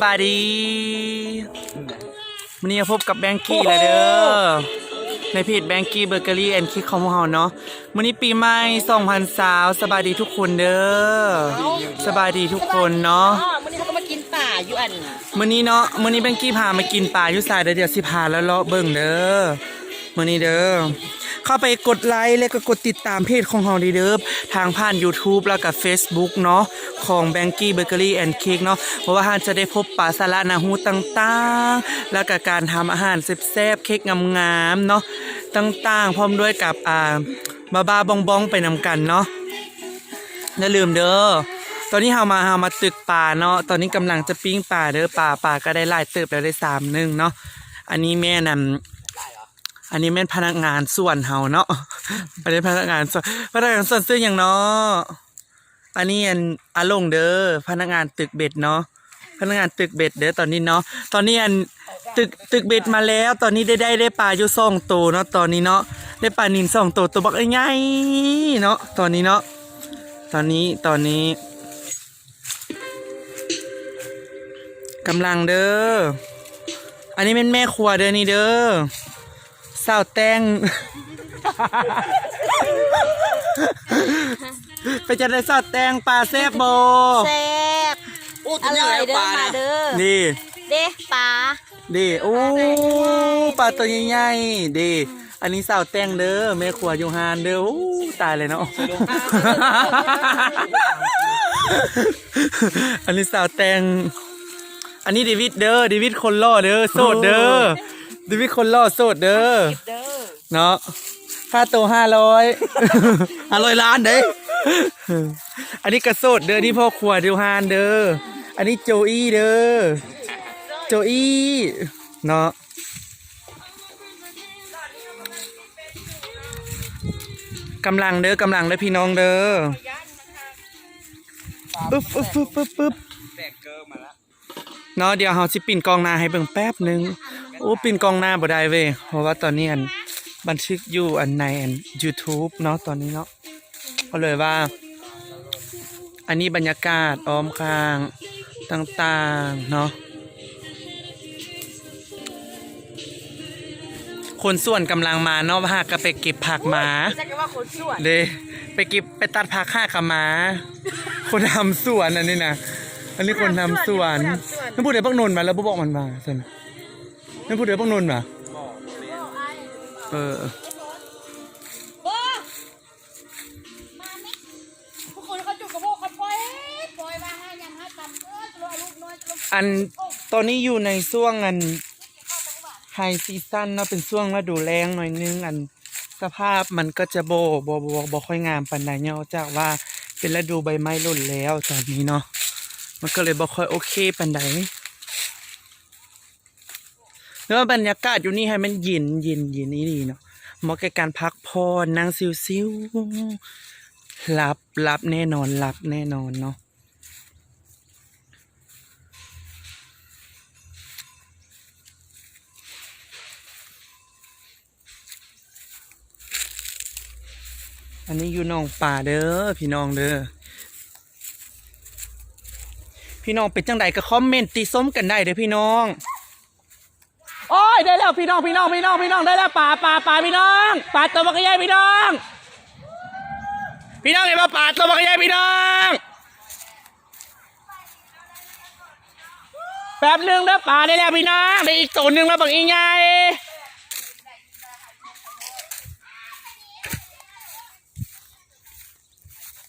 บายดีวันนี้พบกับแบงกี้เลยเด้อในเพจแบงกี้เบเกอรี่แอนด์คิกของเราเนาะวันนี้ปีใหม่2020สบายดีทุกคนเด้อสบายดีทุกคนเนาะวันนี้เขาก็มากินป่าอยู่อันวันนี้เนาะวันนี้แบงกี้พามากินปลาอยู่สายเดี๋ยวสิพาแล้วเลาะเบิ่งเด้อวันนี้เด้อเข้าไปกดไลค์และก็กดติดตามเพจของเราดีเด้อทางผ่าน YouTube แล้วก็ Facebook เนาะของ Banky Bakery and Cake เนาะเพราะว่าท่านจะได้พบปลาสาระนาฮูต่างๆแล้วก็การทำอาหารแซ่บๆเค้กงามๆเนาะต่างๆพร้อมด้วยกับบ้าๆบองๆไปนำกันเนาะอย่าลืมเด้อตอนนี้เรามาตึกปลาเนาะตอนนี้กำลังจะปิ้งปลาเด้อปลาก็ได้หลายเติบแล้วได้3-1เนาะอันนี้แม่นอันนี้แม่นพนักงานส่วนเฮาเนาะไม่ได้พนักงานส่วนซื้ออย่างเนาะอันนี้อาลงเด้อพนักงานตึกเบ็ดเนาะพนักงานตึกเบ็ดเด้อตอนนี้เนาะตอนนี้ตึกเบ็ดมาแล้วตอนนี้ได้ปลาอยู่2ตัวเนาะตอนนี้เนาะได้ปลานิล2ตัวบักใหญ่เนาะตอนนี้เนาะตอนนี้กำลังเด้ออันนี้เป็นแม่ครัวเด้อนี่เด้อสาวแตงไปจะได้สาวแตงปลาแซ่บโบแซ่บอร่อยเด้อมาเด้อดีเด้ปลาดีโอ้ปลาตัวใหญ่ๆดีอันนี้สาวแตงเด้อแม่ครัวยูฮานเด้อตายเลยเนาะอันนี้สาวแตงอันนี้เดวิดเด้อเดวิดคนล่อเด้อโสดเด้อเดวิดคนล่อโสดเด้อเนาะค่าตัว500ล้านเด้อันนี้กระโสดเด้อนี่พ่อครัวดิวฮานเด้ออันนี้โจอี้เด้อโจอี้เนาะกำลังเด้พี่น้องเด้อปึ๊บเนาะเดี๋ยวเฮาสิปิ่นกองหน้าให้เบิ่งแป๊บนึงโอ้ปิ่นกองหน้าบ่ได้เว้ยเพราะว่าตอนนี้บันทึกอยู่ในYouTube เนาะตอนนี้เนาะก็เลยว่าอันนี้บรรยากาศอ้อมข้างต่างๆเนาะคนส่วนกำลังมาเนาะหากก็ไปเก็บผักมาเด้ไปตัดผักห้ากับมาคนทำสวนอันนี้นะอันนี้คนทำสวนนั่นพูดเดี๋ยวพวกนนท์มาแล้วบอกมันมาใช่ไหมนั่นพูดเดี๋ยวพวกนนท์มาอันตอนนี้อยู่ในช่วงไฮซีซั่นเนาะเป็นช่วงฤดูแล้งหน่อยนึงสภาพมันก็จะบ่ค่อยงามปานใดเนาะจากว่าเป็นฤดูใบไม้หล่นแล้วตอนนี้เนาะมันก็เลยบ่ค่อยโอเคปานใดเนาะบรรยากาศอยู่นี่ให้มันเย็นนี่เนาะเหมาะแก่การพักผ่อนนั่งซิวๆหลับแน่นอนเนาะอันนี้อยู่น้องป่าเด้อพี่น้องเด้อพี่น้องเป็นจังใดก็คอมเมนต์ติส้มกันได้เด้อพี่น้องโอ้ยได้แล้วพี่น้องได้แล้วป่าพี่น้องป่าตัวบักใหญ่พี่น้องเห็นป่ะป่าตัวบักใหญ่พี่น้องแป๊บนึงแล้วป่าได้แล้วพี่น้องได้อีกตัวนึงแล้วบักอีใหญ่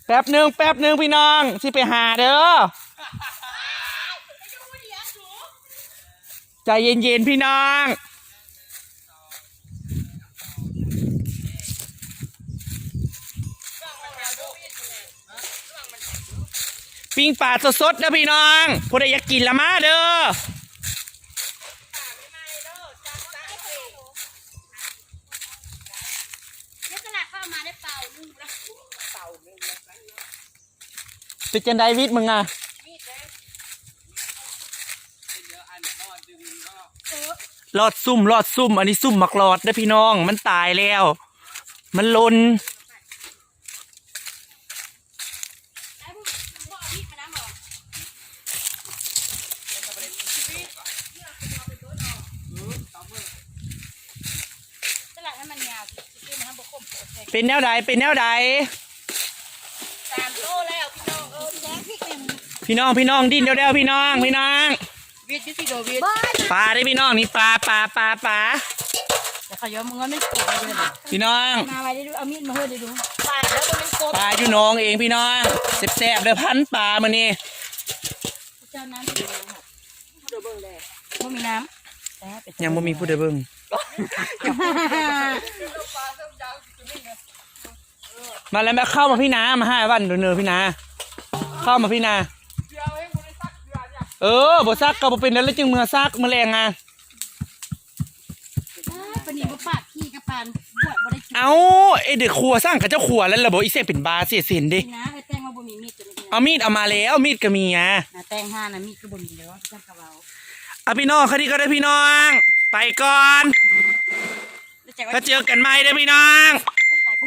แป๊บหนึ่งพี่น้องสิไปหาเด้อใจเย็นๆพี่น้องปิ้งปลาสดๆนะพี่น้องผู้ใดอยากกินละมาเด้อเป็นจังไดวิทย์มึงอ่ะรอดซุ่มอันนี้ซุ่มมักรอดนะพี่น้องมันตายแล้วมันลน เ เป็นแนวใดเป็นแนวใด 3 โลแล้วพี่น้องแจ้งพี่เอ็ม พี่น้องดิ้นเดี๋ยวพี่น้องวิทย์ยุติโดวิทย์ ปลาได้พี่น้องนี่ปลา แต่เขาย้อมมึงว่าไม่กดเลย พี่น้อง มาไว้ได้ดูเอามีดมาเฮ้ยได้ดูปลาแล้วมันกด ปลาอยู่หน้องเองพี่น้องแซ่บๆเด้อพันปลามานี่ เจ้าน้ำสีน้ำเดี๋ยวเบิ่งเลยบ่มีน้ำ ยังบ่มีผู้ใดเบิ่งมาแล้วแม่เข้ามาพี่นามา5 วันเด้อพี่นาเข้ามาพี่นาบ่ซักก็บ่เป็นแล้วจึงมือซักมื้อแรงอ่ะ ปนีบ่ปากขี้กับปานบวชบ่ได้กิน เอาไอ้เด็กครัวสร้างกับเจ้าครัวแล้วล่ะบ่อีเสเป็นบาเสียสินดิ นะไอ้แตงว่าบ่มีมีดตัวนี้ เอามีดเอามาแล้วมีดก็มีอ่ะ นะแตงห้านะมีดก็บ่มีแล้วจังกะเว้า เอาพี่น้องคดีก็ได้พี่น้อง ไปก่อนก็เจอกันใหม่เด้อพี่น้อง ตายกู